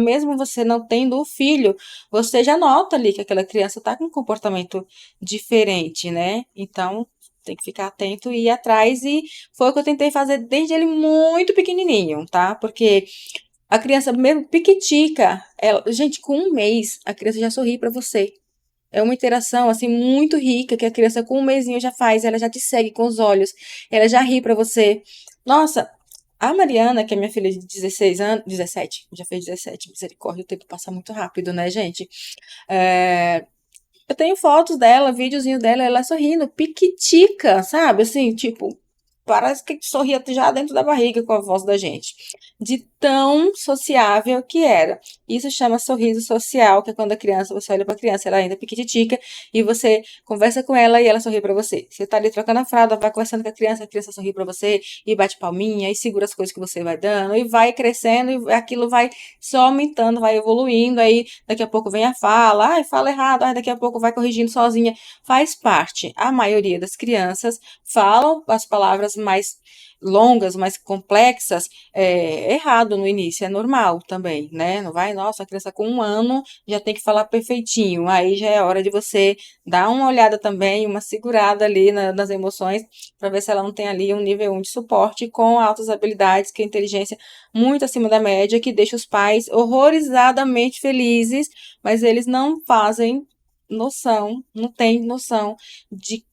Mesmo você não tendo o filho, você já nota ali que aquela criança está com um comportamento diferente, né? Então, tem que ficar atento e ir atrás. E foi o que eu tentei fazer desde ele muito pequenininho, tá? Porque a criança, mesmo piquitica, gente, com um mês, a criança já sorri para você. É uma interação, assim, muito rica, que a criança com um mesinho já faz, ela já te segue com os olhos, ela já ri pra você. Nossa, a Mariana, que é minha filha de 16 anos, 17, já fez 17, misericórdia, o tempo passa muito rápido, né, gente? É, eu tenho fotos dela, videozinho dela, ela sorrindo, piquitica, sabe? Assim, tipo, parece que sorria já dentro da barriga com a voz da gente. De tão sociável que era. Isso chama sorriso social, que é quando a criança, você olha pra criança, ela ainda é piquititica, e você conversa com ela e ela sorri pra você. Você tá ali trocando a fralda, vai conversando com a criança sorri pra você, e bate palminha, e segura as coisas que você vai dando, e vai crescendo, e aquilo vai só aumentando, vai evoluindo, aí daqui a pouco vem a fala, ai, fala errado, ai, daqui a pouco vai corrigindo sozinha. Faz parte. A maioria das crianças falam as palavras mais longas, mais complexas, errado no início, é normal também, né? Não vai, nossa, a criança com 1 ano já tem que falar perfeitinho. Aí já é hora de você dar uma olhada também, uma segurada ali nas emoções, para ver se ela não tem ali um nível 1 de suporte com altas habilidades, que é inteligência muito acima da média, que deixa os pais horrorizadamente felizes, mas eles não fazem noção, não têm noção de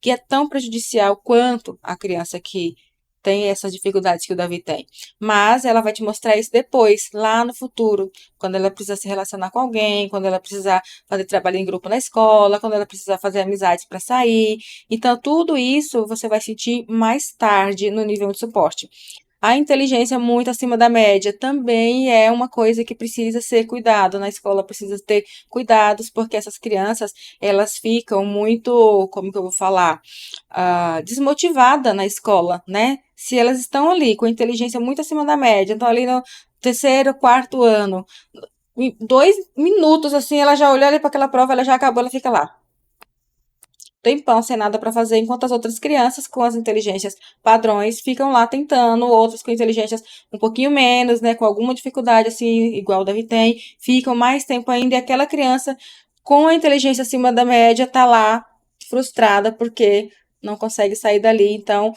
que é tão prejudicial quanto a criança que tem essas dificuldades que o Davi tem. Mas ela vai te mostrar isso depois, lá no futuro, quando ela precisar se relacionar com alguém, quando ela precisar fazer trabalho em grupo na escola, quando ela precisar fazer amizades para sair. Então, tudo isso você vai sentir mais tarde no nível de suporte. A inteligência muito acima da média também é uma coisa que precisa ser cuidado. Na escola precisa ter cuidados, porque essas crianças, elas ficam muito, como que eu vou falar, desmotivadas na escola, né? Se elas estão ali com inteligência muito acima da média, estão ali no terceiro, quarto ano, em 2 minutos, assim, ela já olhou ali para aquela prova, ela já acabou, ela fica lá tempão sem nada para fazer, enquanto as outras crianças com as inteligências padrões ficam lá tentando, outras com inteligências um pouquinho menos, né, com alguma dificuldade assim, igual o Davi tem, ficam mais tempo ainda e aquela criança com a inteligência acima da média tá lá frustrada porque não consegue sair dali. Então,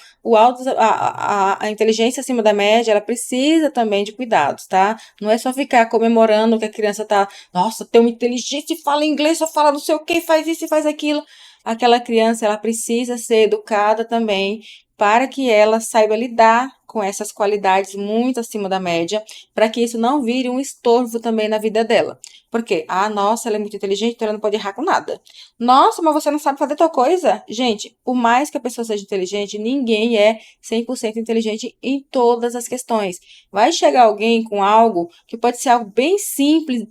a inteligência acima da média, ela precisa também de cuidados, tá? Não é só ficar comemorando que a criança tá, nossa, tem uma inteligência e fala inglês, só fala não sei o que, faz isso e faz aquilo. Aquela criança, ela precisa ser educada também para que ela saiba lidar com essas qualidades muito acima da média, para que isso não vire um estorvo também na vida dela. Porque, nossa, ela é muito inteligente, então ela não pode errar com nada. Nossa, mas você não sabe fazer tal coisa? Gente, por mais que a pessoa seja inteligente, ninguém é 100% inteligente em todas as questões. Vai chegar alguém com algo que pode ser algo bem simples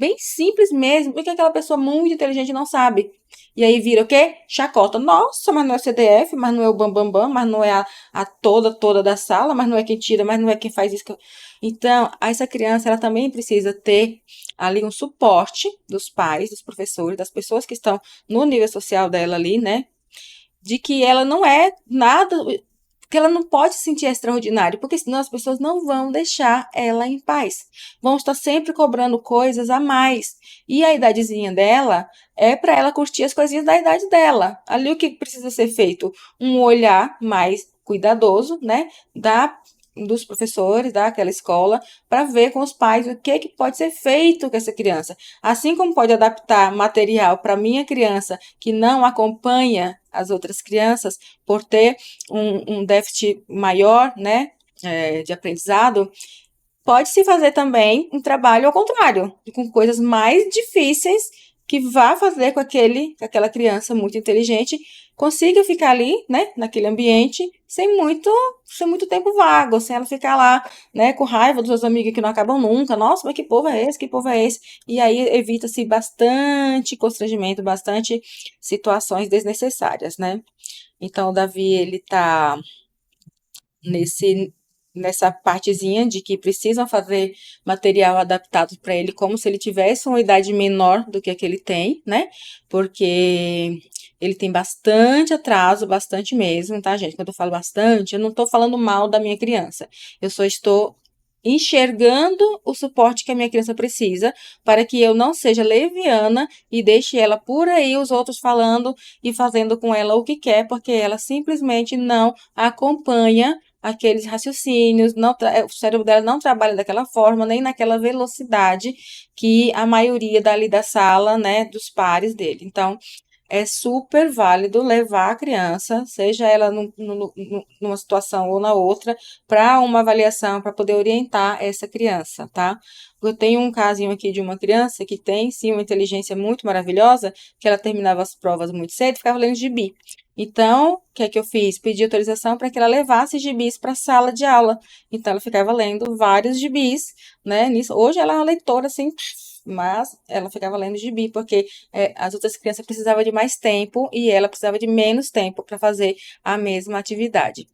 mesmo, e que aquela pessoa muito inteligente não sabe. E aí vira o quê? Chacota. Nossa, mas não é o CDF, mas não é o Bambambam, Bam, Bam, mas não é a toda da sala, mas não é quem tira, mas não é quem faz isso. Então, essa criança, ela também precisa ter ali um suporte dos pais, dos professores, das pessoas que estão no nível social dela ali, né? De que ela não é nada, que ela não pode se sentir extraordinária, porque senão as pessoas não vão deixar ela em paz. Vão estar sempre cobrando coisas a mais. E a idadezinha dela é para ela curtir as coisinhas da idade dela. Ali o que precisa ser feito? Um olhar mais cuidadoso, né, dos professores daquela escola para ver com os pais o que pode ser feito com essa criança. Assim como pode adaptar material para minha criança que não acompanha as outras crianças por ter um déficit maior, né, de aprendizado, pode-se fazer também um trabalho ao contrário, com coisas mais difíceis que vá fazer com aquela criança muito inteligente consiga ficar ali, né, naquele ambiente, sem muito tempo vago, sem ela ficar lá, né, com raiva dos seus amigos que não acabam nunca. Nossa, mas que povo é esse? Que povo é esse? E aí evita-se bastante constrangimento, bastante situações desnecessárias, né? Então, o Davi, ele tá nesse nessa partezinha de que precisam fazer material adaptado para ele, como se ele tivesse uma idade menor do que a que ele tem, né? Porque ele tem bastante atraso, bastante mesmo, tá, gente? Quando eu falo bastante, eu não estou falando mal da minha criança. Eu só estou enxergando o suporte que a minha criança precisa, para que eu não seja leviana e deixe ela por aí, os outros falando e fazendo com ela o que quer, porque ela simplesmente não acompanha aqueles raciocínios, não o cérebro dela não trabalha daquela forma, nem naquela velocidade que a maioria dali da sala, né, dos pares dele. Então, é super válido levar a criança, seja ela numa situação ou na outra, para uma avaliação, para poder orientar essa criança, tá? Eu tenho um casinho aqui de uma criança que tem, sim, uma inteligência muito maravilhosa, que ela terminava as provas muito cedo e ficava lendo gibi. Então, o que é que eu fiz? Pedi autorização para que ela levasse gibis para a sala de aula. Então, ela ficava lendo vários gibis, né? Nisso. Hoje ela é uma leitora, assim, mas ela ficava lendo gibi, porque as outras crianças precisavam de mais tempo e ela precisava de menos tempo para fazer a mesma atividade.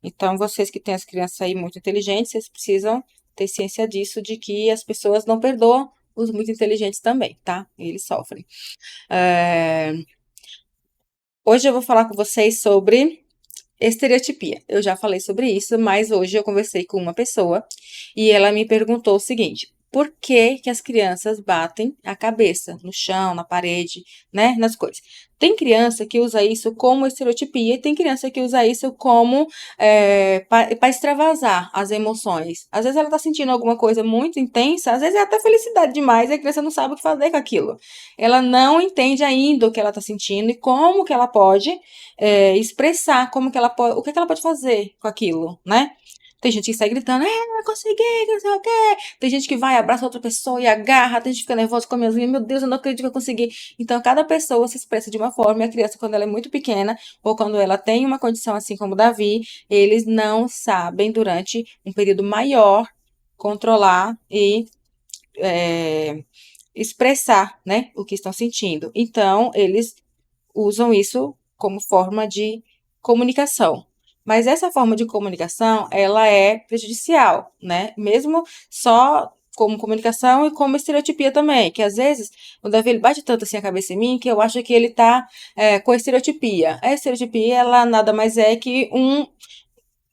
Então, vocês que têm as crianças aí muito inteligentes, vocês precisam ter ciência disso, de que as pessoas não perdoam os muito inteligentes também, tá? Eles sofrem. É, Hoje eu vou falar com vocês sobre estereotipia. Eu já falei sobre isso, mas hoje eu conversei com uma pessoa e ela me perguntou o seguinte: por que que as crianças batem a cabeça no chão, na parede, né, nas coisas? Tem criança que usa isso como estereotipia e tem criança que usa isso como para extravasar as emoções. Às vezes ela tá sentindo alguma coisa muito intensa, às vezes é até felicidade demais e a criança não sabe o que fazer com aquilo. Ela não entende ainda o que ela tá sentindo e como que ela pode expressar como que ela pode, o que que ela pode fazer com aquilo, né? Tem gente que sai gritando, eu consegui, que não sei o quê. Tem gente que vai, abraça outra pessoa e agarra, tem gente que fica nervosa com a minhazinha, meu Deus, eu não acredito que eu consegui. Então, cada pessoa se expressa de uma forma, e a criança, quando ela é muito pequena, ou quando ela tem uma condição assim como o Davi, eles não sabem, durante um período maior, controlar e expressar, né, o que estão sentindo. Então, eles usam isso como forma de comunicação. Mas essa forma de comunicação, ela é prejudicial, né? Mesmo só como comunicação e como estereotipia também, que às vezes o Davi ele bate tanto assim a cabeça em mim que eu acho que ele tá com a estereotipia. A estereotipia, ela nada mais é que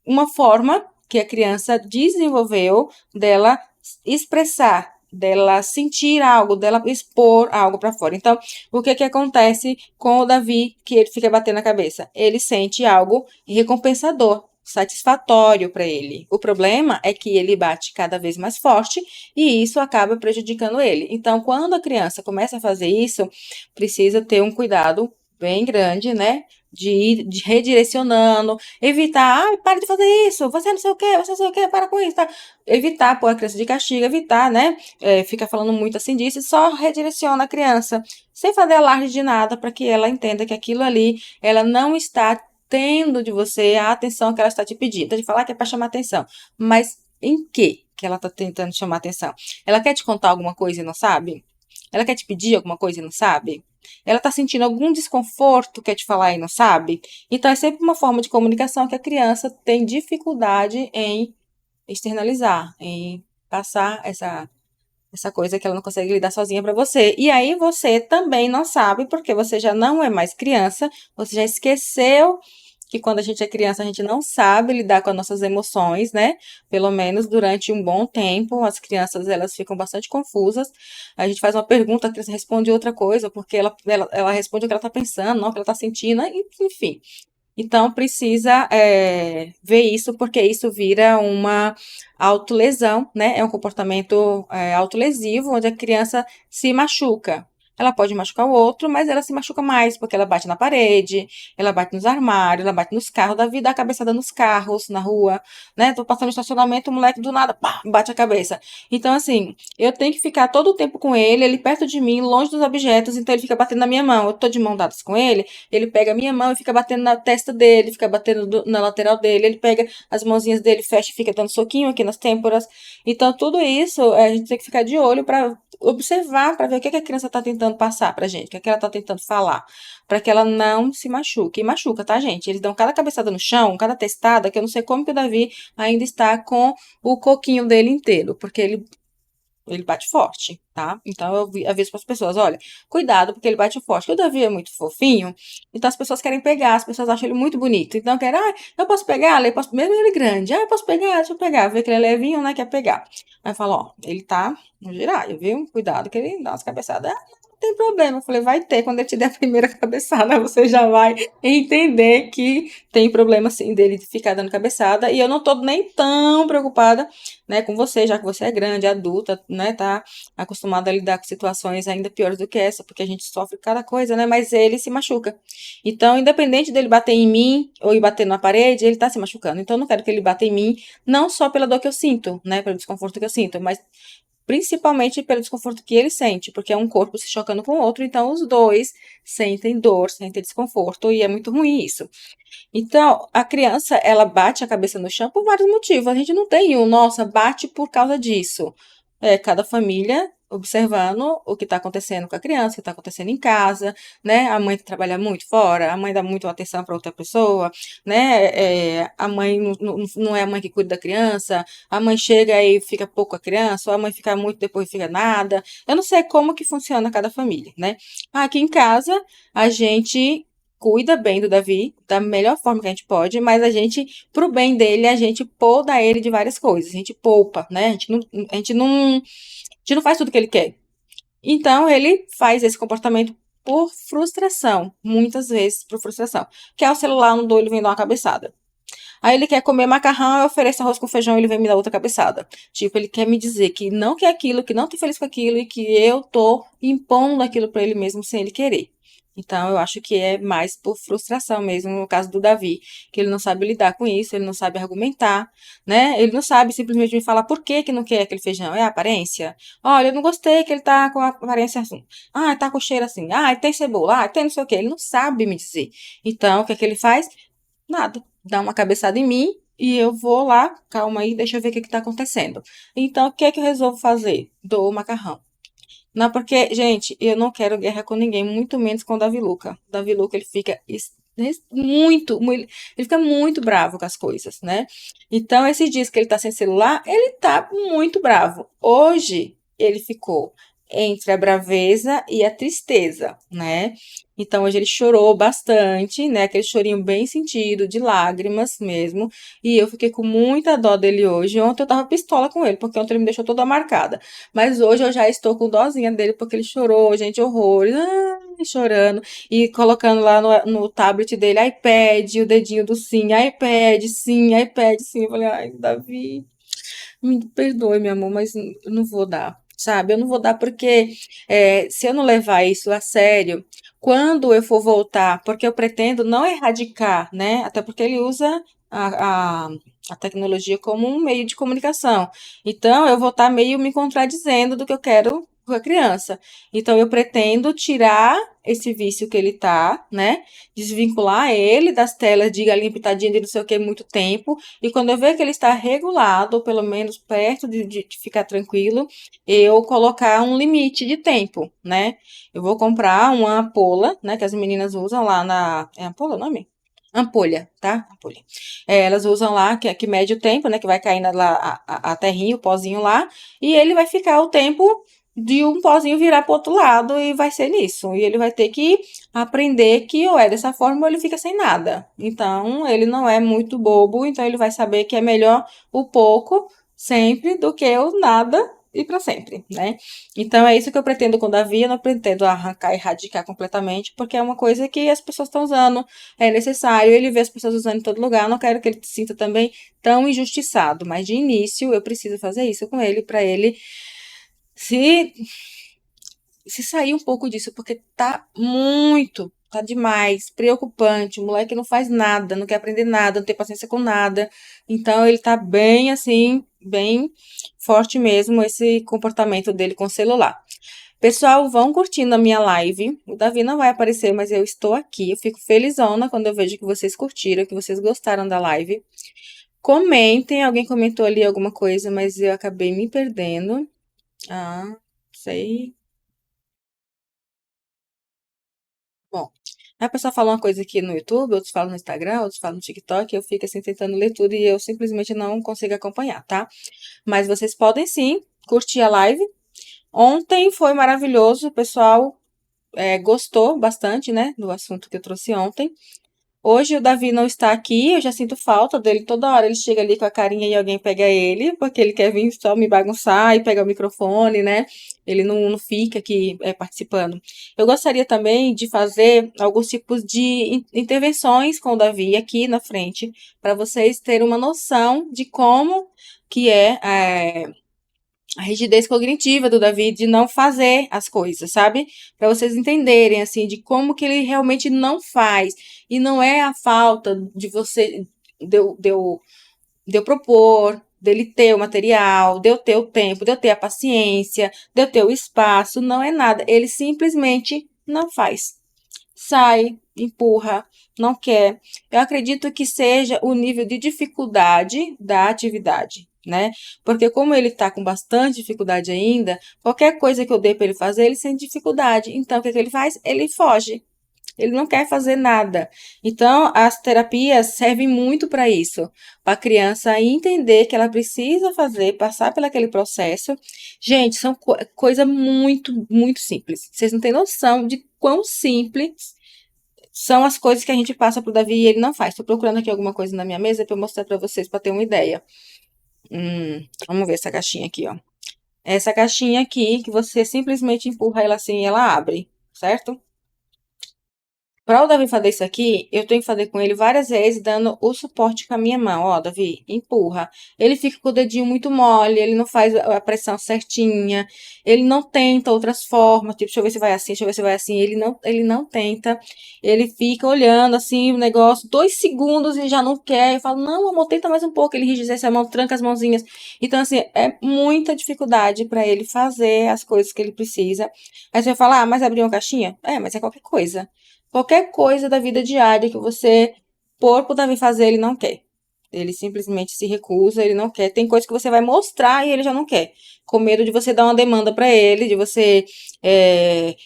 uma forma que a criança desenvolveu dela expressar, dela sentir algo, dela expor algo para fora. Então, o que que acontece com o Davi que ele fica batendo na cabeça? Ele sente algo recompensador, satisfatório para ele. O problema é que ele bate cada vez mais forte e isso acaba prejudicando ele. Então, quando a criança começa a fazer isso, precisa ter um cuidado bem grande, né? De ir redirecionando, evitar, para de fazer isso, você não sei o que, você não sei o que, para com isso, tá? Evitar pôr a criança de castigo, evitar, né? Fica falando muito assim disso, e só redireciona a criança, sem fazer alarde de nada, para que ela entenda que aquilo ali, ela não está tendo de você a atenção que ela está te pedindo. Tá de falar que é para chamar atenção, mas em que ela está tentando chamar atenção? Ela quer te contar alguma coisa e não sabe? Ela quer te pedir alguma coisa e não sabe? Ela está sentindo algum desconforto, quer te falar e não sabe? Então, é sempre uma forma de comunicação que a criança tem dificuldade em externalizar, em passar essa coisa que ela não consegue lidar sozinha para você. E aí você também não sabe, porque você já não é mais criança, você já esqueceu que quando a gente é criança a gente não sabe lidar com as nossas emoções, né? Pelo menos durante um bom tempo, as crianças elas ficam bastante confusas. A gente faz uma pergunta, a criança responde outra coisa, porque ela responde o que ela está pensando, não o que ela está sentindo, enfim. Então, precisa ver isso, porque isso vira uma autolesão, né? É um comportamento autolesivo, onde a criança se machuca. Ela pode machucar o outro, mas ela se machuca mais, porque ela bate na parede, ela bate nos armários, ela bate nos carros, dá vida a cabeçada nos carros, na rua, né? Tô passando no estacionamento, o moleque do nada, pá, bate a cabeça. Então, assim, eu tenho que ficar todo o tempo com ele perto de mim, longe dos objetos, então ele fica batendo na minha mão. Eu tô de mão dadas com ele pega a minha mão e fica batendo na testa dele, fica batendo na lateral dele, ele pega as mãozinhas dele, fecha e fica dando soquinho aqui nas têmporas. Então, tudo isso a gente tem que ficar de olho para observar, para ver o que a criança está tentando passar pra gente, o que ela está tentando falar, para que ela não se machuque. E machuca, tá, gente? Eles dão cada cabeçada no chão, cada testada, que eu não sei como que o Davi ainda está com o coquinho dele inteiro, porque ele Ele bate forte, tá? Então eu aviso para as pessoas, olha, cuidado, porque ele bate forte. Porque o Davi é muito fofinho, então as pessoas querem pegar, as pessoas acham ele muito bonito. Então querem, eu posso pegar, eu posso, mesmo ele grande, eu posso pegar, deixa eu pegar, vê que ele é levinho, né, quer pegar. Aí eu falo, ó, ele tá no giraia, viu? Cuidado que ele dá umas cabeçadas. Não tem problema. Eu falei, vai ter, quando ele te der a primeira cabeçada, você já vai entender que tem problema sim dele de ficar dando cabeçada. E eu não tô nem tão preocupada, né, com você, já que você é grande, adulta, né, tá acostumada a lidar com situações ainda piores do que essa, porque a gente sofre cada coisa, né, mas ele se machuca. Então, independente dele bater em mim ou ir bater na parede, ele tá se machucando. Então, eu não quero que ele bata em mim, não só pela dor que eu sinto, né, pelo desconforto que eu sinto, mas principalmente pelo desconforto que ele sente, porque é um corpo se chocando com o outro, então os dois sentem dor, sentem desconforto, e é muito ruim isso. Então, a criança, ela bate a cabeça no chão por vários motivos. A gente não tem um, nossa, bate por causa disso. É cada família observando o que está acontecendo com a criança, o que está acontecendo em casa, né? A mãe que trabalha muito fora, a mãe dá muito atenção para outra pessoa, né? A mãe não é a mãe que cuida da criança, a mãe chega e fica pouco com a criança, ou a mãe fica muito depois fica nada. Eu não sei como que funciona cada família, né? Aqui em casa, a gente cuida bem do Davi da melhor forma que a gente pode, mas a gente, pro bem dele, a gente pouda ele de várias coisas. A gente poupa, né? A gente não faz tudo que ele quer. Então, ele faz esse comportamento por frustração, muitas vezes por frustração. Quer o celular, não dou, ele vem dar uma cabeçada. Aí ele quer comer macarrão, eu ofereço arroz com feijão, ele vem me dar outra cabeçada. Tipo, ele quer me dizer que não quer aquilo, que não tá feliz com aquilo e que eu tô impondo aquilo pra ele mesmo sem ele querer. Então, eu acho que é mais por frustração mesmo, no caso do Davi, que ele não sabe lidar com isso, ele não sabe argumentar, né? Ele não sabe simplesmente me falar por que que não quer aquele feijão. É a aparência? Olha, eu não gostei que ele tá com a aparência assim. Ah, tá com o cheiro assim. Ah, tem cebola. Ah, tem não sei o quê. Ele não sabe me dizer. Então, o que é que ele faz? Nada. Dá uma cabeçada em mim e eu vou lá, calma aí, deixa eu ver o que está acontecendo. Então, o que é que eu resolvo fazer? Dou o macarrão. Não, porque, gente, eu não quero guerra com ninguém, muito menos com o Davi Luca. O Davi Luca, ele fica ele fica muito bravo com as coisas, né? Então, esses dias que ele tá sem celular, ele tá muito bravo. Hoje, ele ficou entre a braveza e a tristeza, né? Então, hoje ele chorou bastante, né? Aquele chorinho bem sentido, de lágrimas mesmo. E eu fiquei com muita dó dele hoje. Ontem eu tava pistola com ele, porque ontem ele me deixou toda marcada. Mas hoje eu já estou com dózinha dele, porque ele chorou, gente, horrores. Ai, chorando. E colocando lá no tablet dele, iPad, o dedinho do sim, iPad, sim, iPad, sim. Eu falei, ai, Davi, me perdoe, meu amor, mas eu não vou dar. Sabe, eu não vou dar porque se eu não levar isso a sério, quando eu for voltar, porque eu pretendo não erradicar, né? Até porque ele usa a, a, a tecnologia como um meio de comunicação. Então, eu vou estar meio me contradizendo do que eu quero com a criança. Então, eu pretendo tirar esse vício que ele tá, né? Desvincular ele das telas de galinha pitadinha de não sei o que muito tempo. E quando eu ver que ele está regulado, ou pelo menos perto de ficar tranquilo, eu colocar um limite de tempo, né? Eu vou comprar uma ampola, né? Que as meninas usam lá na. É ampola o nome? Ampolha, tá? Ampolha. Elas usam lá, que mede o tempo, né? Que vai caindo lá a terrinha, o pozinho lá, e ele vai ficar o tempo de um pozinho virar pro outro lado e vai ser nisso. E ele vai ter que aprender que ou é dessa forma ou ele fica sem nada. Então, ele não é muito bobo, então ele vai saber que é melhor o pouco sempre do que o nada e para sempre, né? Então é isso que eu pretendo com o Davi, eu não pretendo arrancar e erradicar completamente, porque é uma coisa que as pessoas estão usando, é necessário, ele vê as pessoas usando em todo lugar, eu não quero que ele se sinta também tão injustiçado, mas de início eu preciso fazer isso com ele, para ele se sair um pouco disso, porque tá demais, preocupante. O moleque não faz nada, não quer aprender nada, não tem paciência com nada. Então ele tá bem assim, bem forte mesmo esse comportamento dele com o celular. Pessoal, vão curtindo a minha live. O Davi não vai aparecer, mas eu estou aqui. Eu fico felizona quando eu vejo que vocês curtiram, que vocês gostaram da live. Comentem, alguém comentou ali alguma coisa, mas eu acabei me perdendo. Ah, sei. Bom, a pessoa fala uma coisa aqui no YouTube, outros falam no Instagram, outros falam no TikTok, eu fico assim tentando ler tudo e eu simplesmente não consigo acompanhar, tá? Mas vocês podem sim curti a live. Ontem foi maravilhoso, o pessoal gostou bastante, né, do assunto que eu trouxe ontem. Hoje o Davi não está aqui, eu já sinto falta dele toda hora. Ele chega ali com a carinha e alguém pega ele, porque ele quer vir só me bagunçar e pegar o microfone, né? Ele não fica aqui participando. Eu gostaria também de fazer alguns tipos de intervenções com o Davi aqui na frente, para vocês terem uma noção de como que é a rigidez cognitiva do Davi de não fazer as coisas, sabe? Para vocês entenderem, assim, de como que ele realmente não faz. E não é a falta de você, de eu propor, dele ter o material, de eu ter o tempo, de eu ter a paciência, de eu ter o espaço, não é nada. Ele simplesmente não faz. Sai, empurra, não quer. Eu acredito que seja o nível de dificuldade da atividade, né? Porque como ele tá com bastante dificuldade ainda, qualquer coisa que eu dê para ele fazer, ele sente dificuldade. Então, o que ele faz? Ele foge. Ele não quer fazer nada. Então, as terapias servem muito para isso, para a criança entender que ela precisa fazer, passar por aquele processo. Gente, são coisa muito, muito simples. Vocês não têm noção de quão simples são as coisas que a gente passa pro Davi e ele não faz. Estou procurando aqui alguma coisa na minha mesa para mostrar para vocês, para ter uma ideia. Vamos ver essa caixinha aqui, ó. Essa caixinha aqui, que você simplesmente empurra ela assim e ela abre, certo? Para o Davi fazer isso aqui, eu tenho que fazer com ele várias vezes, dando o suporte com a minha mão. Ó, Davi, empurra. Ele fica com o dedinho muito mole, ele não faz a pressão certinha, ele não tenta outras formas, tipo, deixa eu ver se vai assim, deixa eu ver se vai assim. Ele não tenta, ele fica olhando assim o negócio, 2 segundos e já não quer. Eu falo, não, amor, tenta mais um pouco. Ele enrijece a mão, tranca as mãozinhas. Então, assim, é muita dificuldade para ele fazer as coisas que ele precisa. Aí você vai falar, mas abrir uma caixinha? Mas é qualquer coisa. Qualquer coisa da vida diária que você pôr pro Davi fazer, ele não quer. Ele simplesmente se recusa, ele não quer. Tem coisa que você vai mostrar e ele já não quer. Com medo de você dar uma demanda para ele, de você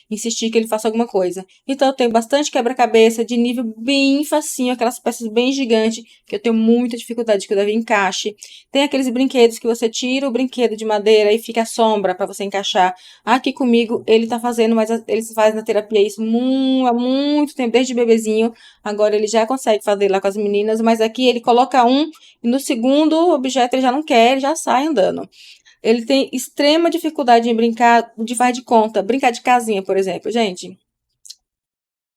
insistir que ele faça alguma coisa. Então, eu tenho bastante quebra-cabeça de nível bem facinho, aquelas peças bem gigantes, que eu tenho muita dificuldade que o Davi encaixe. Tem aqueles brinquedos que você tira o brinquedo de madeira e fica a sombra para você encaixar. Aqui comigo, ele tá fazendo, mas ele faz na terapia isso há muito tempo, desde bebezinho. Agora ele já consegue fazer lá com as meninas, mas aqui ele coloca um e no segundo objeto ele já não quer, ele já sai andando. Ele tem extrema dificuldade em brincar de faz de conta, brincar de casinha, por exemplo. Gente,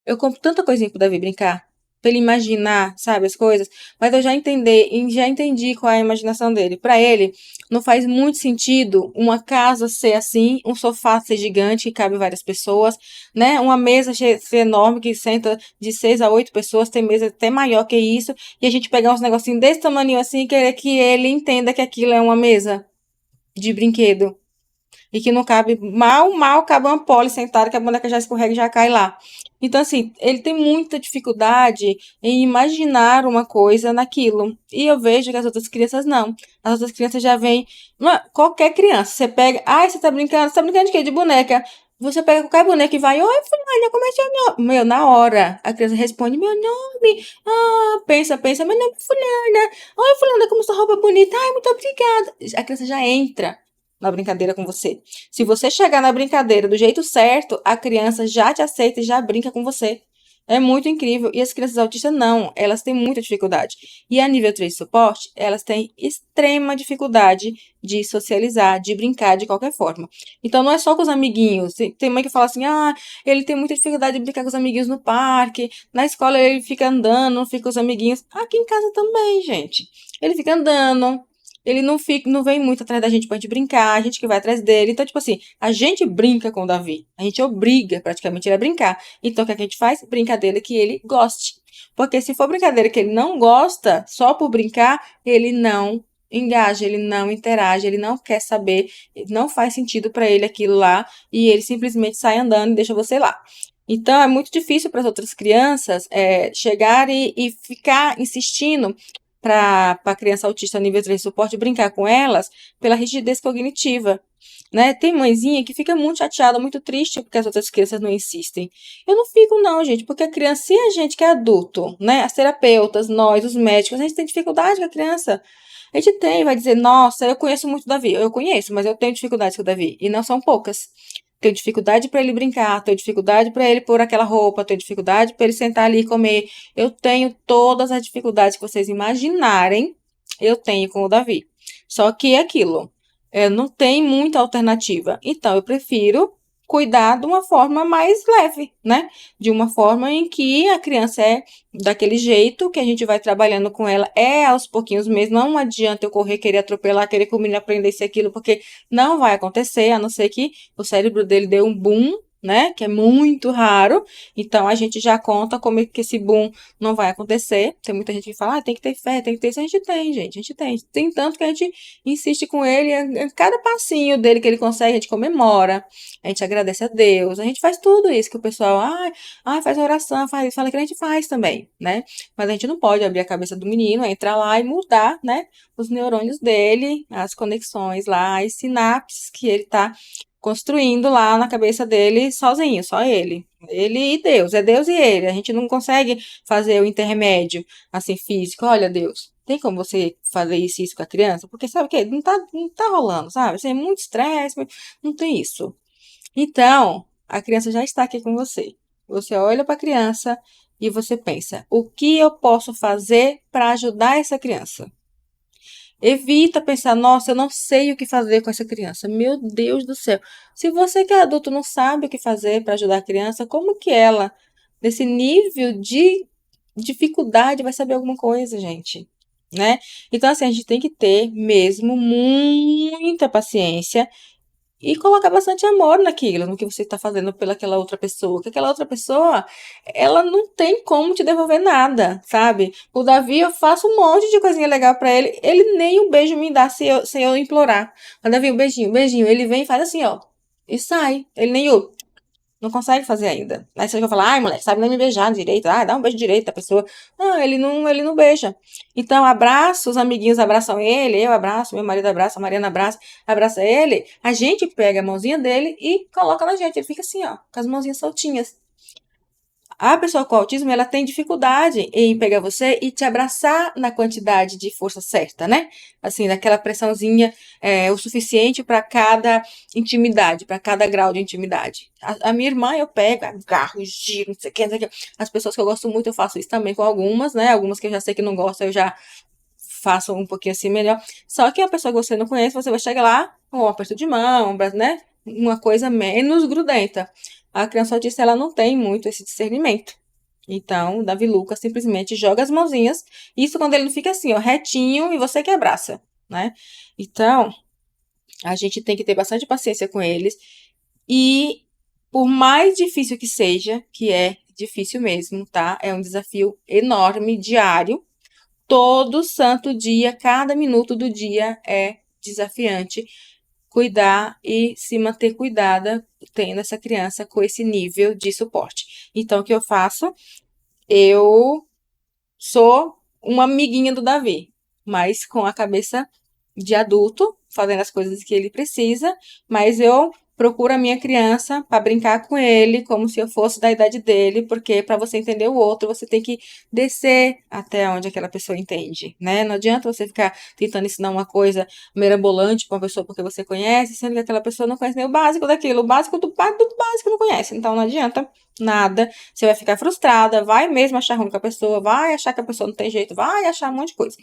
eu compro tanta coisinha pro Davi brincar, pra ele imaginar, sabe, as coisas, mas eu já entendi qual é a imaginação dele. Pra ele, não faz muito sentido uma casa ser assim, um sofá ser gigante, que cabe várias pessoas, né? Uma mesa ser enorme, que senta de 6 a 8 pessoas, tem mesa até maior que isso, e a gente pegar uns negocinhos desse tamanho assim e querer que ele entenda que aquilo é uma mesa de brinquedo. E que não cabe, mal cabe uma pole sentada, que a boneca já escorrega e já cai lá. Então, assim, ele tem muita dificuldade em imaginar uma coisa naquilo. E eu vejo que as outras crianças não. As outras crianças já vêm. Qualquer criança, você pega. Ai, você tá brincando de quê? De boneca. Você pega qualquer boneca e vai, oi, fulana, como é seu nome? Meu, na hora, a criança responde, meu nome. Ah, pensa, meu nome é fulana. Oi, fulana, como sua roupa é bonita. Ai, muito obrigada. A criança já entra na brincadeira com você. Se você chegar na brincadeira do jeito certo, a criança já te aceita e já brinca com você. É muito incrível. E as crianças autistas não, elas têm muita dificuldade. E a nível 3 de suporte, elas têm extrema dificuldade de socializar, de brincar de qualquer forma. Então não é só com os amiguinhos. Tem mãe que fala assim: "Ah, ele tem muita dificuldade de brincar com os amiguinhos no parque, na escola ele fica andando, não fica com os amiguinhos". Aqui em casa também, gente. Ele fica andando, ele não vem muito atrás da gente pra gente brincar, a gente que vai atrás dele. Então, tipo assim, a gente brinca com o Davi. A gente obriga praticamente ele a brincar. Então, o que a gente faz? Brincadeira que ele goste. Porque se for brincadeira que ele não gosta, só por brincar, ele não engaja, ele não interage, ele não quer saber, não faz sentido pra ele aquilo lá, e ele simplesmente sai andando e deixa você lá. Então, é muito difícil para as outras crianças chegar e ficar insistindo para a criança autista nível 3 de suporte brincar com elas pela rigidez cognitiva, né? Tem mãezinha que fica muito chateada, muito triste porque as outras crianças não insistem. Eu não fico não, gente, porque a criança, se a gente que é adulto, né, as terapeutas, nós, os médicos, a gente tem dificuldade com a criança. A gente tem, vai dizer, nossa, eu conheço muito o Davi. Eu conheço, mas eu tenho dificuldades com o Davi. E não são poucas. Tenho dificuldade para ele brincar, tenho dificuldade para ele pôr aquela roupa, tenho dificuldade para ele sentar ali e comer. Eu tenho todas as dificuldades que vocês imaginarem, eu tenho com o Davi. Só que é aquilo, não tem muita alternativa. Então, eu prefiro cuidar de uma forma mais leve, né? De uma forma em que a criança é daquele jeito, que a gente vai trabalhando com ela, é aos pouquinhos mesmo. Não adianta eu correr, querer atropelar, querer que o menino aprenda isso e aquilo, porque não vai acontecer, a não ser que o cérebro dele dê um boom, né? Que é muito raro. Então, a gente já conta como é que esse boom não vai acontecer. Tem muita gente que fala, tem que ter fé, tem que ter isso. A gente tem, gente, a gente tem. Tem tanto que a gente insiste com ele, cada passinho dele que ele consegue, a gente comemora, a gente agradece a Deus, a gente faz tudo isso que o pessoal, faz oração, faz isso, fala que a gente faz também, né? Mas a gente não pode abrir a cabeça do menino, entrar lá e mudar, né? Os neurônios dele, as conexões lá, as sinapses que ele tá construindo lá na cabeça dele sozinho, só ele. Ele e Deus, é Deus e ele. A gente não consegue fazer o intermédio, assim, físico. Olha, Deus, tem como você fazer isso e isso com a criança? Porque sabe o quê? Não tá rolando, sabe? Assim, é muito estresse, não tem isso. Então, a criança já está aqui com você. Você olha para a criança e você pensa: o que eu posso fazer para ajudar essa criança? Evita pensar, nossa, eu não sei o que fazer com essa criança. Meu Deus do céu. Se você que é adulto não sabe o que fazer para ajudar a criança, como que ela, nesse nível de dificuldade, vai saber alguma coisa, gente? Né? Então, assim, a gente tem que ter mesmo muita paciência e colocar bastante amor naquilo, no que você está fazendo pelaquela outra pessoa. Porque aquela outra pessoa, ela não tem como te devolver nada, sabe? O Davi, eu faço um monte de coisinha legal pra ele. Ele nem um beijo me dá sem eu implorar. Mas, Davi, um beijinho, um beijinho. Ele vem e faz assim, ó. E sai. Ele nem o não consegue fazer ainda. Aí você vai falar, ai, mulher, sabe nem me beijar direito. Ah, dá um beijo direito da pessoa. Não, ele não beija. Então, abraça, os amiguinhos abraçam ele, eu abraço, meu marido abraça, a Mariana abraça ele. A gente pega a mãozinha dele e coloca na gente. Ele fica assim, ó, com as mãozinhas soltinhas. A pessoa com autismo, ela tem dificuldade em pegar você e te abraçar na quantidade de força certa, né? Assim, daquela pressãozinha o suficiente para cada intimidade, para cada grau de intimidade. A minha irmã eu pego, agarro, giro, não sei o que, não sei o que. As pessoas que eu gosto muito, eu faço isso também com algumas, né? Algumas que eu já sei que não gostam, eu já faço um pouquinho assim melhor. Só que a pessoa que você não conhece, você vai chegar lá, um aperto de mão, né? Uma coisa menos grudenta. A criança autista, ela não tem muito esse discernimento. Então, o Davi Lucas simplesmente joga as mãozinhas. Isso quando ele não fica assim, ó, retinho e você que abraça, né? Então, a gente tem que ter bastante paciência com eles. E por mais difícil que seja, que é difícil mesmo, tá? É um desafio enorme, diário. Todo santo dia, cada minuto do dia é desafiante cuidar e se manter cuidada tendo essa criança com esse nível de suporte. Então, o que eu faço? Eu sou uma amiguinha do Davi, mas com a cabeça de adulto, fazendo as coisas que ele precisa, mas eu procuro a minha criança para brincar com ele como se eu fosse da idade dele, porque para você entender o outro, você tem que descer até onde aquela pessoa entende, né? Não adianta você ficar tentando ensinar uma coisa mirabolante para uma pessoa porque você conhece, sendo que aquela pessoa não conhece nem o básico daquilo, o básico do básico não conhece, então não adianta nada, você vai ficar frustrada, vai mesmo achar ruim com a pessoa, vai achar que a pessoa não tem jeito, vai achar um monte de coisa.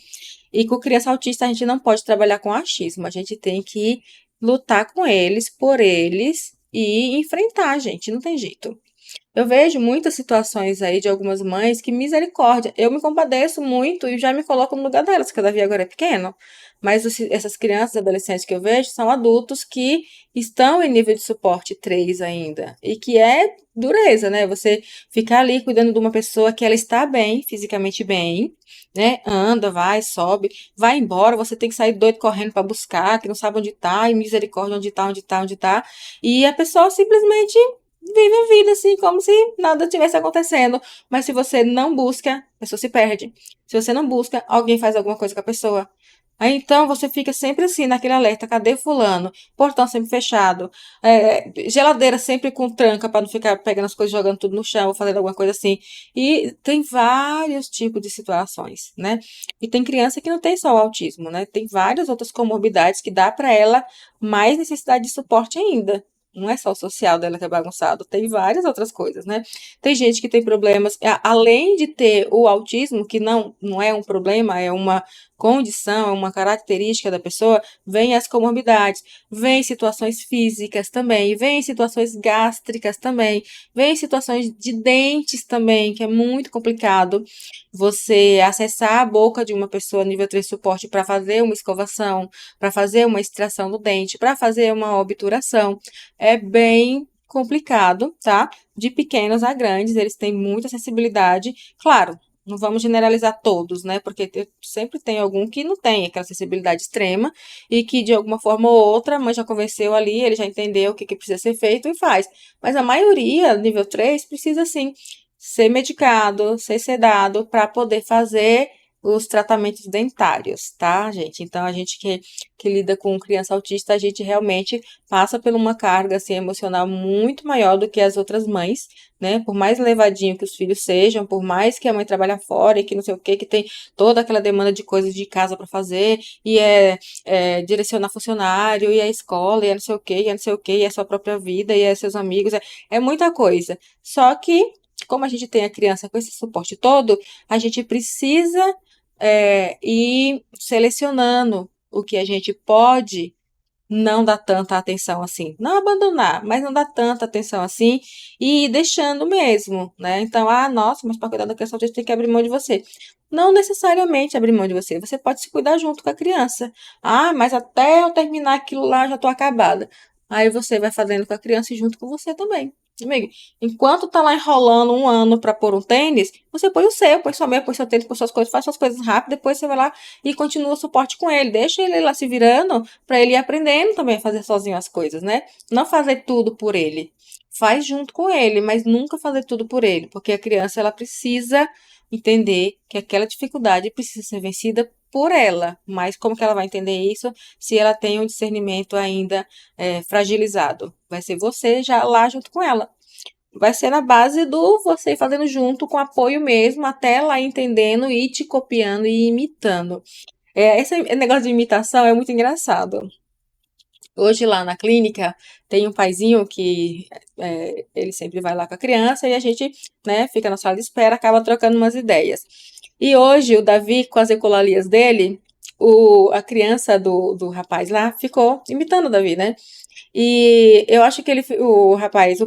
E com criança autista a gente não pode trabalhar com achismo, a gente tem que lutar com eles, por eles e enfrentar, gente, não tem jeito. Eu vejo muitas situações aí de algumas mães que misericórdia. Eu me compadeço muito e já me coloco no lugar delas, porque o Davi agora é pequeno. Mas essas crianças e adolescentes que eu vejo são adultos que estão em nível de suporte 3 ainda. E que é dureza, né? Você ficar ali cuidando de uma pessoa que ela está bem, fisicamente bem, né? Anda, vai, sobe, vai embora, você tem que sair doido correndo para buscar, que não sabe onde tá, e misericórdia, onde tá, onde tá, onde tá. E a pessoa simplesmente vive a vida assim, como se nada tivesse acontecendo. Mas se você não busca, a pessoa se perde. Se você não busca, alguém faz alguma coisa com a pessoa. Aí então você fica sempre assim, naquele alerta, cadê fulano? Portão sempre fechado, geladeira sempre com tranca para não ficar pegando as coisas, jogando tudo no chão, ou fazendo alguma coisa assim. E tem vários tipos de situações, né? E tem criança que não tem só o autismo, né? Tem várias outras comorbidades que dá para ela mais necessidade de suporte ainda. Não é só o social dela que é bagunçado, tem várias outras coisas, né? Tem gente que tem problemas, além de ter o autismo, que não é um problema, é uma condição, é uma característica da pessoa, vem as comorbidades, vem situações físicas também, vem situações gástricas também, vem situações de dentes também, que é muito complicado você acessar a boca de uma pessoa nível 3 suporte para fazer uma escovação, para fazer uma extração do dente, para fazer uma obturação. É bem complicado, tá? De pequenos a grandes, eles têm muita sensibilidade. Claro, não vamos generalizar todos, né? Porque sempre tem algum que não tem aquela sensibilidade extrema e que de alguma forma ou outra a mãe já convenceu ali, ele já entendeu o que precisa ser feito e faz. Mas a maioria, nível 3 precisa sim ser medicado, ser sedado para poder fazer os tratamentos dentários, tá, gente? Então, a gente que lida com criança autista, a gente realmente passa por uma carga assim, emocional muito maior do que as outras mães, né? Por mais levadinho que os filhos sejam, por mais que a mãe trabalhe fora e que não sei o que tem toda aquela demanda de coisas de casa para fazer, e direcionar funcionário, e a escola, e é não sei o que, e é não sei o que, e é sua própria vida, e é seus amigos, é muita coisa. Só que, como a gente tem a criança com esse suporte todo, a gente precisa ir selecionando o que a gente pode não dar tanta atenção assim. Não abandonar, mas não dar tanta atenção assim e ir deixando mesmo, né? Então, nossa, mas para cuidar da criança autista tem que abrir mão de você. Não necessariamente abrir mão de você. Você pode se cuidar junto com a criança. Mas até eu terminar aquilo lá, eu já tô acabada. Aí você vai fazendo com a criança e junto com você também. Amigo, enquanto tá lá enrolando um ano para pôr um tênis, você põe o seu, põe sua meia, põe seu tênis, põe suas coisas, faz suas coisas rápido, depois você vai lá e continua o suporte com ele. Deixa ele lá se virando para ele ir aprendendo também a fazer sozinho as coisas, né? Não fazer tudo por ele. Faz junto com ele, mas nunca fazer tudo por ele, porque a criança ela precisa entender que aquela dificuldade precisa ser vencida por ela. Mas como que ela vai entender isso se ela tem um discernimento ainda fragilizado? Vai ser você já lá junto com ela. Vai ser na base do você fazendo junto, com apoio mesmo, até ela entendendo e te copiando e imitando. Esse negócio de imitação é muito engraçado. Hoje lá na clínica tem um paizinho que ele sempre vai lá com a criança e a gente, né, fica na sala de espera, acaba trocando umas ideias. E hoje o Davi, com as ecolalias dele, a criança do rapaz lá ficou imitando o Davi, né? E eu acho que o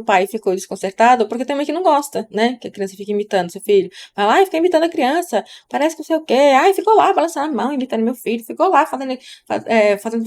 pai ficou desconcertado, porque também que não gosta, né? Que a criança fica imitando seu filho. Vai lá e fica imitando a criança, parece que não sei o quê. Ai, ficou lá balançando a mão, imitando meu filho, ficou lá fazendo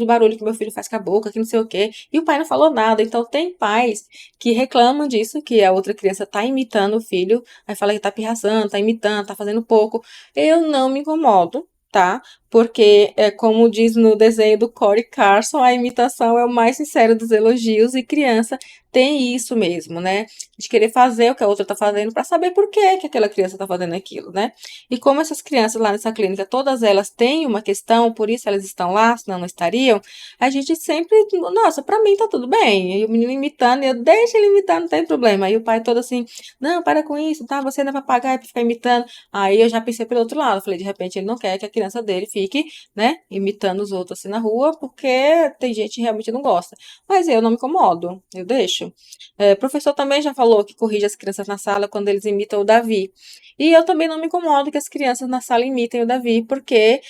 o barulho que meu filho faz com a boca, que não sei o quê. E o pai não falou nada. Então tem pais que reclamam disso, que a outra criança tá imitando o filho, aí fala que tá pirraçando, tá imitando, tá fazendo pouco. Eu não me incomodo. Tá? Porque, como diz no desenho do Corey Carson, a imitação é o mais sincero dos elogios e criança tem isso mesmo, né? De querer fazer o que a outra tá fazendo para saber por que aquela criança tá fazendo aquilo, né? E como essas crianças lá nessa clínica, todas elas têm uma questão, por isso elas estão lá, senão não estariam, a gente sempre, nossa, para mim tá tudo bem. E o menino imitando, eu deixo ele imitar, não tem problema. Aí o pai todo assim, não, para com isso, tá? Você não vai pagar é pra ficar imitando. Aí eu já pensei pelo outro lado, falei, de repente ele não quer que a criança dele fique, né, imitando os outros assim na rua, porque tem gente que realmente não gosta. Mas eu não me incomodo, eu deixo. O professor também já falou que corrige as crianças na sala quando eles imitam o Davi. E eu também não me incomodo que as crianças na sala imitem o Davi, porque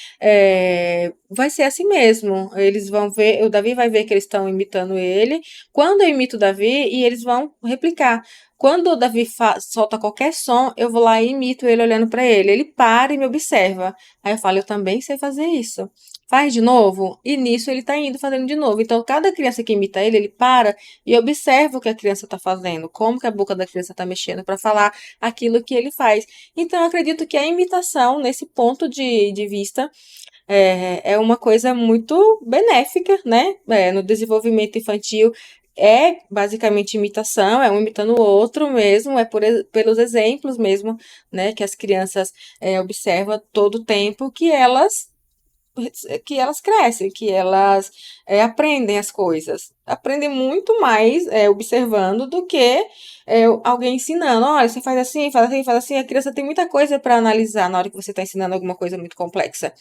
vai ser assim mesmo. Eles vão ver, o Davi vai ver que eles estão imitando ele. Quando eu imito o Davi, e eles vão replicar. Quando o Davi solta qualquer som, eu vou lá e imito ele olhando para ele. Ele para e me observa. Aí eu falo, eu também sei fazer isso. Faz de novo, e nisso ele tá indo fazendo de novo. Então, cada criança que imita ele, ele para e observa o que a criança tá fazendo, como que a boca da criança tá mexendo para falar aquilo que ele faz. Então, eu acredito que a imitação, nesse ponto de vista, é uma coisa muito benéfica, né? No desenvolvimento infantil, é basicamente imitação, é um imitando o outro mesmo, pelos exemplos mesmo, né? Que as crianças observam todo o tempo que elas que elas crescem, que elas aprendem as coisas. Aprendem muito mais observando do que alguém ensinando. Olha, você faz assim, faz assim, faz assim. A criança tem muita coisa para analisar na hora que você está ensinando alguma coisa muito complexa.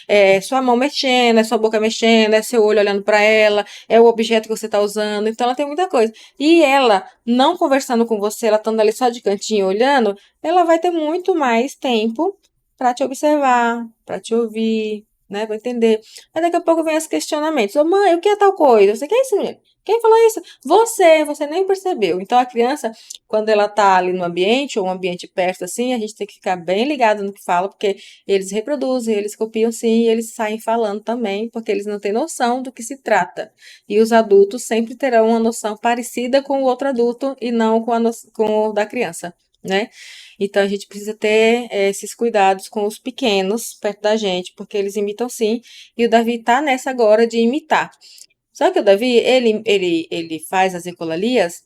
É sua mão mexendo, é sua boca mexendo, é seu olho olhando para ela, é o objeto que você está usando. Então ela tem muita coisa. E ela, não conversando com você, ela estando ali só de cantinho olhando, ela vai ter muito mais tempo para te observar, para te ouvir, né, para entender. Aí daqui a pouco vem os questionamentos. Ô mãe, o que é tal coisa? Você quer isso, menino? Quem falou isso? Você nem percebeu. Então a criança, quando ela tá ali no ambiente, ou um ambiente perto assim, a gente tem que ficar bem ligado no que fala, porque eles reproduzem, eles copiam sim, e eles saem falando também, porque eles não têm noção do que se trata. E os adultos sempre terão uma noção parecida com o outro adulto e não com o da criança, né? Então a gente precisa ter esses cuidados com os pequenos perto da gente, porque eles imitam sim, e o Davi tá nessa agora de imitar. Só que o Davi, ele faz as ecolalias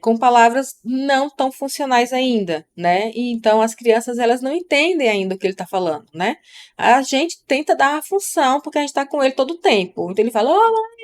com palavras não tão funcionais ainda, né? E então as crianças elas não entendem ainda o que ele está falando, né? A gente tenta dar a função porque a gente está com ele todo o tempo. Então ele fala, oh,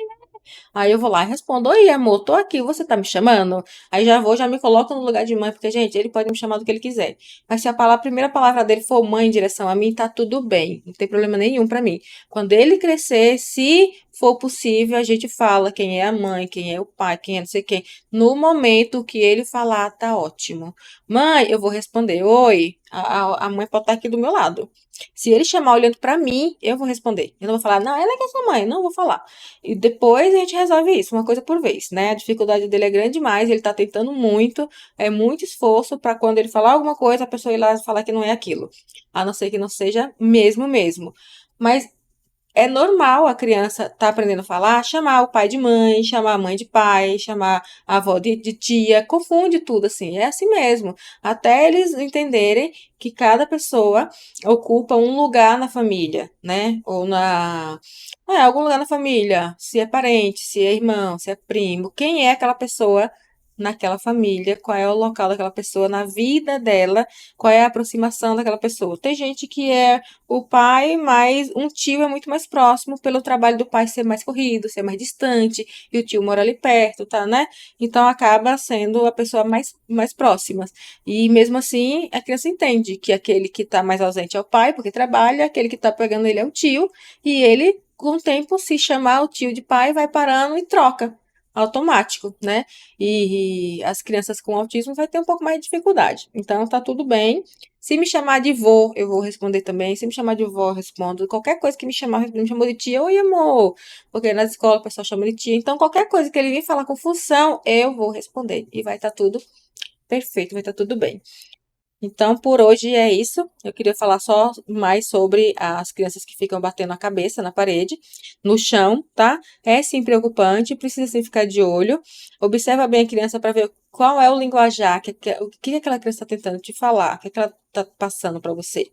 aí eu vou lá e respondo: oi, amor, tô aqui, você tá me chamando? Aí já vou, já me coloco no lugar de mãe, porque, gente, ele pode me chamar do que ele quiser. Mas se a primeira palavra dele for mãe em direção a mim, tá tudo bem. Não tem problema nenhum pra mim. Quando ele crescer, se for possível, a gente fala quem é a mãe, quem é o pai, quem é não sei quem. No momento que ele falar, tá ótimo. Mãe, eu vou responder: oi. A mãe pode estar aqui do meu lado. Se ele chamar olhando pra mim, eu vou responder. Eu não vou falar, não, ela que é sua mãe. Não vou falar. E depois a gente resolve isso, uma coisa por vez, né? A dificuldade dele é grande demais, ele tá tentando muito, é muito esforço para quando ele falar alguma coisa, a pessoa ir lá e falar que não é aquilo. A não ser que não seja mesmo mesmo. Mas é normal a criança estar aprendendo a falar, chamar o pai de mãe, chamar a mãe de pai, chamar a avó de tia, confunde tudo assim, é assim mesmo. Até eles entenderem que cada pessoa ocupa um lugar na família, né? Ou algum lugar na família, se é parente, se é irmão, se é primo, quem é aquela pessoa naquela família, qual é o local daquela pessoa na vida dela, qual é a aproximação daquela pessoa. Tem gente que é o pai, mas um tio é muito mais próximo pelo trabalho do pai ser mais corrido, ser mais distante, e o tio mora ali perto, tá, né? Então acaba sendo a pessoa mais próxima. E mesmo assim, a criança entende que aquele que tá mais ausente é o pai, porque trabalha, aquele que tá pegando ele é o tio, e ele, com o tempo, se chamar o tio de pai, vai parando e troca. Automático, né? E as crianças com autismo vai ter um pouco mais de dificuldade. Então, tá tudo bem. Se me chamar de vô, eu vou responder também. Se me chamar de vó, eu respondo. Qualquer coisa que me chamar, eu respondo. Me chamou de tia, oi, amor. Porque nas escolas o pessoal chama de tia. Então, qualquer coisa que ele vir falar com função, eu vou responder. E vai estar tudo perfeito, vai estar tudo bem. Então, por hoje é isso. Eu queria falar só mais sobre as crianças que ficam batendo a cabeça na parede, no chão, tá? É sim preocupante, precisa sim ficar de olho. Observa bem a criança para ver qual é o linguajar, o que aquela criança está tentando te falar, o que ela está passando para você.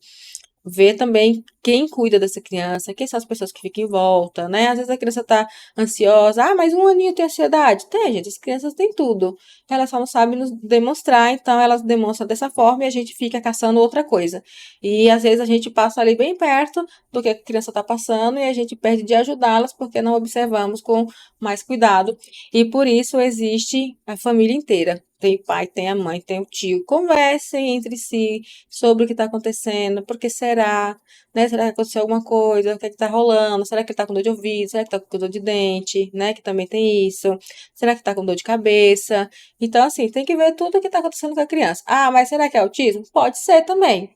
Ver também quem cuida dessa criança, quem são as pessoas que ficam em volta, né? Às vezes a criança tá ansiosa, mas um aninho tem ansiedade. Tem, gente, as crianças têm tudo. Elas só não sabem nos demonstrar, então elas demonstram dessa forma e a gente fica caçando outra coisa. E às vezes a gente passa ali bem perto do que a criança tá passando e a gente perde de ajudá-las porque não observamos com mais cuidado. E por isso existe a família inteira. Tem o pai, tem a mãe, tem o tio. Conversem entre si sobre o que está acontecendo, por que será, né? Será que aconteceu alguma coisa? O que é que tá rolando? Será que ele tá com dor de ouvido? Será que tá com dor de dente, né? Que também tem isso. Será que tá com dor de cabeça? Então, assim, tem que ver tudo o que tá acontecendo com a criança. Ah, mas será que é autismo? Pode ser também.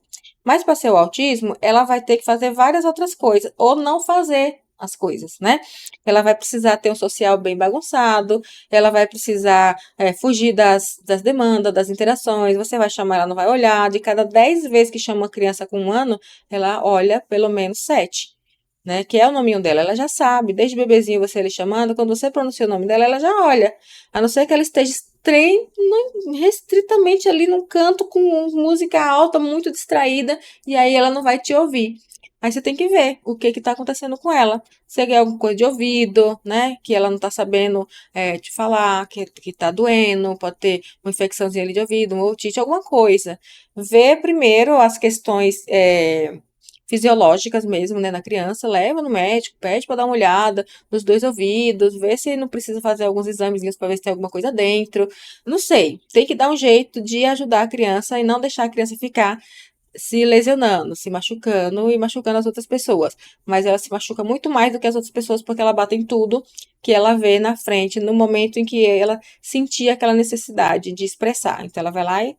Mas para ser o autismo, ela vai ter que fazer várias outras coisas, ou não fazer as coisas, né? Ela vai precisar ter um social bem bagunçado, ela vai precisar fugir das demandas, das interações, você vai chamar, ela não vai olhar, de cada 10 vezes que chama uma criança com 1 ano, ela olha pelo menos 7, né? Que é o nominho dela, ela já sabe, desde bebezinho você lhe chamando, quando você pronuncia o nome dela, ela já olha, a não ser que ela esteja restritamente ali num canto com música alta, muito distraída, e aí ela não vai te ouvir. Aí você tem que ver o que está acontecendo com ela. Se é alguma coisa de ouvido, né? Que ela não está sabendo te falar, que tá doendo, pode ter uma infecçãozinha ali de ouvido, uma otite, alguma coisa. Ver primeiro as questões fisiológicas mesmo, né, na criança, leva no médico, pede para dar uma olhada nos dois ouvidos, vê se não precisa fazer alguns examezinhos para ver se tem alguma coisa dentro. Não sei, tem que dar um jeito de ajudar a criança e não deixar a criança ficar se lesionando, se machucando e machucando as outras pessoas. Mas ela se machuca muito mais do que as outras pessoas porque ela bate em tudo que ela vê na frente no momento em que ela sentia aquela necessidade de expressar. Então ela vai lá e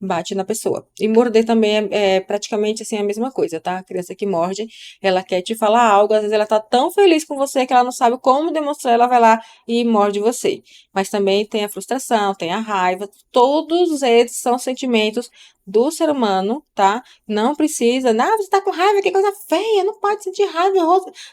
bate na pessoa. E morder também é praticamente assim a mesma coisa, tá? A criança que morde, ela quer te falar algo, às vezes ela tá tão feliz com você que ela não sabe como demonstrar, ela vai lá e morde você. Mas também tem a frustração, tem a raiva, todos eles são sentimentos do ser humano, tá? Não precisa, não, você tá com raiva, que coisa feia, não pode sentir raiva,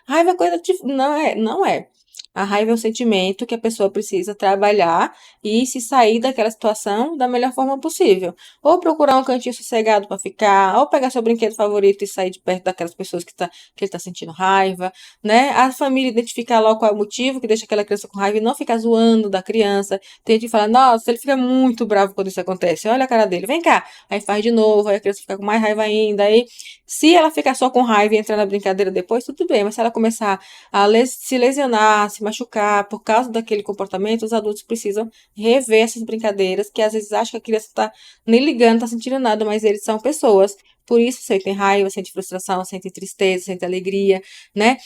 raiva é coisa de... Não é, não é. A raiva é um sentimento que a pessoa precisa trabalhar e se sair daquela situação da melhor forma possível. Ou procurar um cantinho sossegado para ficar, ou pegar seu brinquedo favorito e sair de perto daquelas pessoas que ele tá sentindo raiva, né? A família identificar logo qual é o motivo que deixa aquela criança com raiva e não ficar zoando da criança. Tem gente que fala, nossa, ele fica muito bravo quando isso acontece. Olha a cara dele, vem cá. Aí faz de novo, aí a criança fica com mais raiva ainda. Aí, se ela ficar só com raiva e entrar na brincadeira depois, tudo bem. Mas se ela começar a se lesionar, se machucar por causa daquele comportamento, os adultos precisam rever essas brincadeiras, que às vezes acham que a criança está nem ligando, tá sentindo nada, mas eles são pessoas. Por isso sentem raiva, sentem frustração, sentem tristeza, sentem alegria, né?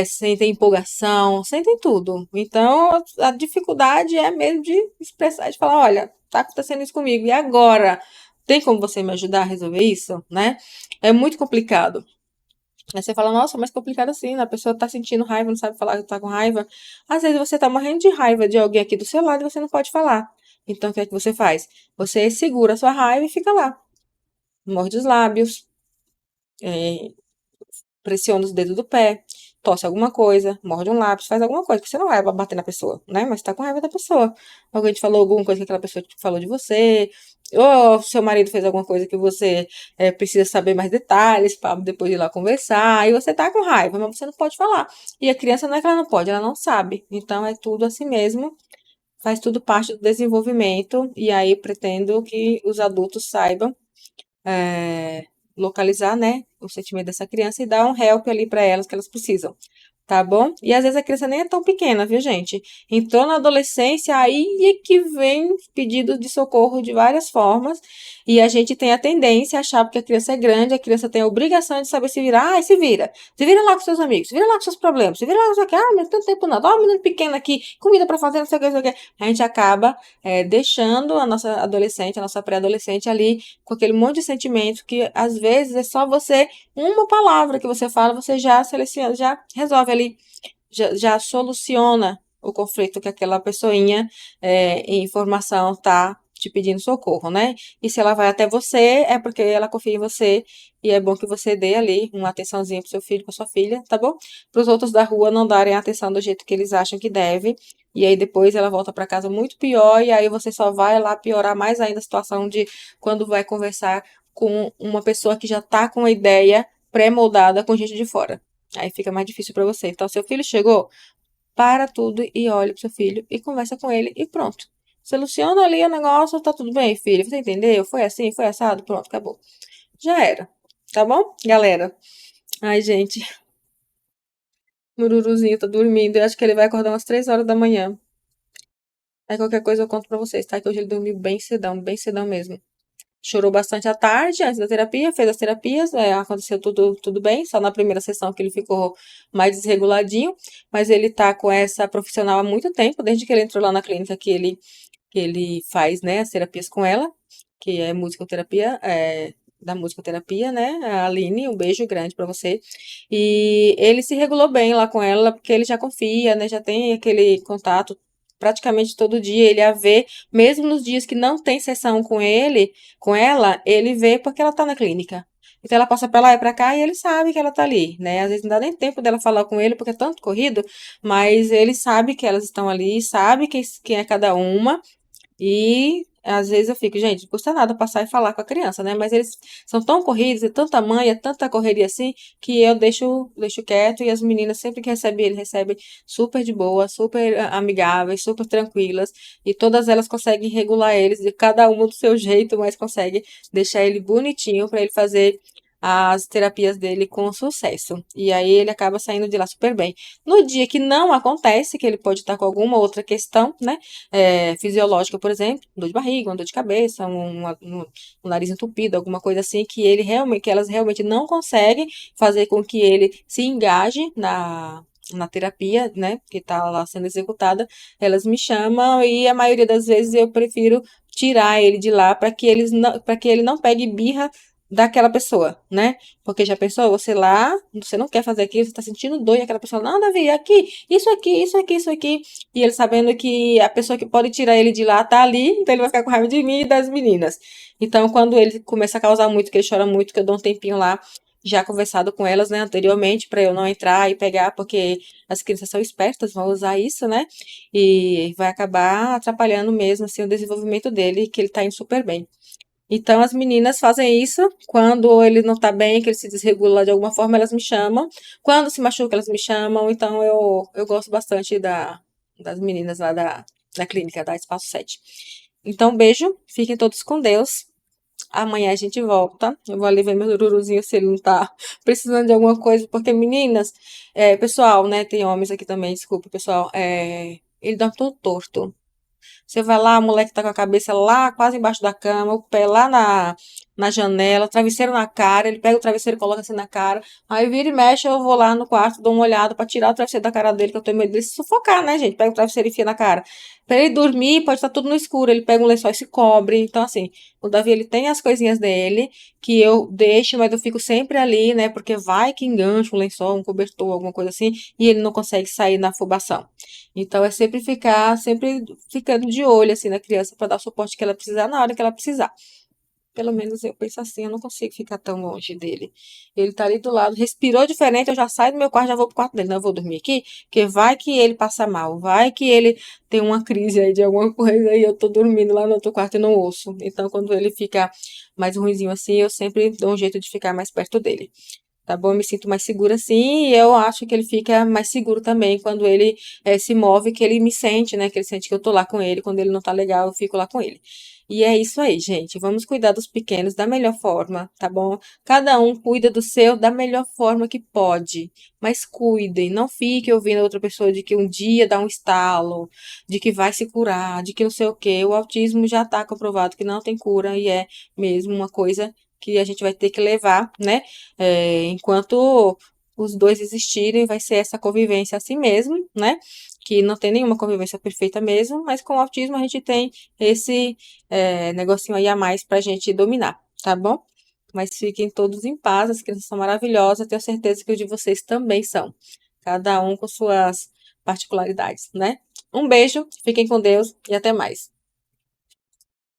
Sentem empolgação, sentem tudo. Então, a dificuldade é mesmo de expressar, de falar, olha, tá acontecendo isso comigo, e agora? Tem como você me ajudar a resolver isso, né? É muito complicado. Aí você fala, nossa, mas complicado assim, né? A pessoa tá sentindo raiva, não sabe falar que tá com raiva. Às vezes você tá morrendo de raiva de alguém aqui do seu lado e você não pode falar. Então, o que é que você faz? Você segura a sua raiva e fica lá. Morde os lábios, é, pressiona os dedos do pé, tosse alguma coisa, morde um lápis, faz alguma coisa, porque você não vai bater na pessoa, né? Mas tá com raiva da pessoa. Alguém te falou alguma coisa que aquela pessoa te falou de você, ou seu marido fez alguma coisa que você precisa saber mais detalhes para depois ir lá conversar, e você tá com raiva, mas você não pode falar. E a criança não é que ela não pode, ela não sabe. Então é tudo assim mesmo, faz tudo parte do desenvolvimento, e aí pretendo que os adultos saibam é, localizar, né, o sentimento dessa criança e dar um help ali para elas que elas precisam. Tá bom? E às vezes a criança nem é tão pequena, viu, gente? Entrou na adolescência, aí é que vem pedidos de socorro de várias formas. E a gente tem a tendência a achar porque a criança é grande, a criança tem a obrigação de saber se virar. Ah, se vira. Se vira lá com seus amigos, se vira lá com seus problemas, se vira lá com seu... Ah, mas tanto tempo nada. Ó, menino pequeno aqui, comida para fazer, não sei o que, não sei o que. A gente acaba deixando a nossa adolescente, a nossa pré-adolescente ali com aquele monte de sentimento que às vezes é só você, uma palavra que você fala, você já seleciona, já resolve ali, já soluciona o conflito que aquela pessoinha em informação tá te pedindo socorro, né? E se ela vai até você, é porque ela confia em você e é bom que você dê ali uma atençãozinha pro seu filho, pra sua filha, tá bom? Para os outros da rua não darem atenção do jeito que eles acham que deve. E aí depois ela volta para casa muito pior e aí você só vai lá piorar mais ainda a situação de quando vai conversar com uma pessoa que já tá com uma ideia pré-moldada com gente de fora. Aí fica mais difícil para você. Então, seu filho chegou, para tudo e olha pro seu filho e conversa com ele e pronto. Soluciona ali o negócio, tá tudo bem, filho? Você entendeu? Foi assim, foi assado? Pronto, acabou. Já era. Tá bom, galera? Ai, gente, o Mururuzinho tá dormindo. Eu acho que ele vai acordar umas 3 horas da manhã. Aí qualquer coisa eu conto pra vocês, tá? Que hoje ele dormiu bem cedão mesmo. Chorou bastante à tarde, antes da terapia, fez as terapias, aconteceu tudo bem, só na primeira sessão que ele ficou mais desreguladinho, mas ele tá com essa profissional há muito tempo, desde que ele entrou lá na clínica que ele faz, né, as terapias com ela, que é musicoterapia, da musicoterapia, né, a Aline, um beijo grande pra você, e ele se regulou bem lá com ela, porque ele já confia, né, já tem aquele contato praticamente todo dia, ele a vê, mesmo nos dias que não tem sessão com ele, com ela, ele vê porque ela tá na clínica. Então ela passa pra lá e pra cá e ele sabe que ela tá ali, né? Às vezes não dá nem tempo dela falar com ele porque é tanto corrido, mas ele sabe que elas estão ali, sabe quem é cada uma e às vezes eu fico, gente, não custa nada passar e falar com a criança, né? Mas eles são tão corridos, é tanta mãe, é tanta correria assim, que eu deixo quieto e as meninas sempre que recebem ele, recebem super de boa, super amigáveis, super tranquilas, e todas elas conseguem regular eles, de cada uma do seu jeito, mas consegue deixar ele bonitinho para ele fazer as terapias dele com sucesso. E aí ele acaba saindo de lá super bem. No dia que não acontece, que ele pode estar com alguma outra questão, né, fisiológica, por exemplo, dor de barriga, uma dor de cabeça, um nariz entupido, alguma coisa assim, que elas realmente não conseguem fazer com que ele se engaje na terapia, né, que está lá sendo executada, elas me chamam e a maioria das vezes eu prefiro tirar ele de lá para que ele não pegue birra daquela pessoa, né? Porque já pensou, você lá, você não quer fazer aquilo, você tá sentindo dor e aquela pessoa, não, Davi, aqui, isso aqui, isso aqui, isso aqui. E ele sabendo que a pessoa que pode tirar ele de lá tá ali, então ele vai ficar com raiva de mim e das meninas. Então, quando ele começa a causar muito, que ele chora muito, que eu dou um tempinho lá, já conversado com elas, né, anteriormente, para eu não entrar e pegar, porque as crianças são espertas, vão usar isso, né? E vai acabar atrapalhando mesmo, assim, o desenvolvimento dele, que ele tá indo super bem. Então, as meninas fazem isso quando ele não tá bem, que ele se desregula de alguma forma, elas me chamam. Quando se machuca, elas me chamam. Então, eu gosto bastante das meninas lá da clínica, da Espaço 7. Então, beijo, fiquem todos com Deus. Amanhã a gente volta. Eu vou ali ver meu ururuzinho se ele não tá precisando de alguma coisa, porque meninas, pessoal, né? Tem homens aqui também, desculpa, pessoal. Ele dorme todo torto. Você vai lá, o moleque tá com a cabeça lá, quase embaixo da cama, o pé lá na janela, travesseiro na cara, ele pega o travesseiro e coloca assim na cara. Aí vira e mexe, eu vou lá no quarto, dou uma olhada pra tirar o travesseiro da cara dele, que eu tenho medo dele se sufocar, né, gente? Pega o travesseiro e enfia na cara. Pra ele dormir, pode estar tudo no escuro, ele pega um lençol e se cobre. Então, assim, o Davi, ele tem as coisinhas dele, que eu deixo, mas eu fico sempre ali, né? Porque vai que engancha um lençol, um cobertor, alguma coisa assim, e ele não consegue sair na afobação. Então, é sempre ficando de olho, assim, na criança para dar o suporte que ela precisar na hora que ela precisar. Pelo menos eu penso assim, eu não consigo ficar tão longe dele. Ele tá ali do lado, respirou diferente, eu já saio do meu quarto, já vou pro quarto dele. Não, eu vou dormir aqui, porque vai que ele passa mal, vai que ele tem uma crise aí de alguma coisa e eu tô dormindo lá no outro quarto e não ouço. Então, quando ele fica mais ruinzinho assim, eu sempre dou um jeito de ficar mais perto dele. Tá bom? Eu me sinto mais segura assim, e eu acho que ele fica mais seguro também quando ele se move, que ele me sente, né? Que ele sente que eu tô lá com ele, quando ele não tá legal, eu fico lá com ele. E é isso aí, gente. Vamos cuidar dos pequenos da melhor forma, tá bom? Cada um cuida do seu da melhor forma que pode. Mas cuidem, não fique ouvindo a outra pessoa de que um dia dá um estalo, de que vai se curar, de que não sei o quê. O autismo já tá comprovado que não tem cura e é mesmo uma coisa que a gente vai ter que levar, né? Enquanto os dois existirem, vai ser essa convivência assim mesmo, né? Que não tem nenhuma convivência perfeita mesmo, mas com o autismo a gente tem esse negocinho aí a mais pra gente dominar, tá bom? Mas fiquem todos em paz, as crianças são maravilhosas, tenho certeza que os de vocês também são. Cada um com suas particularidades, né? Um beijo, fiquem com Deus e até mais.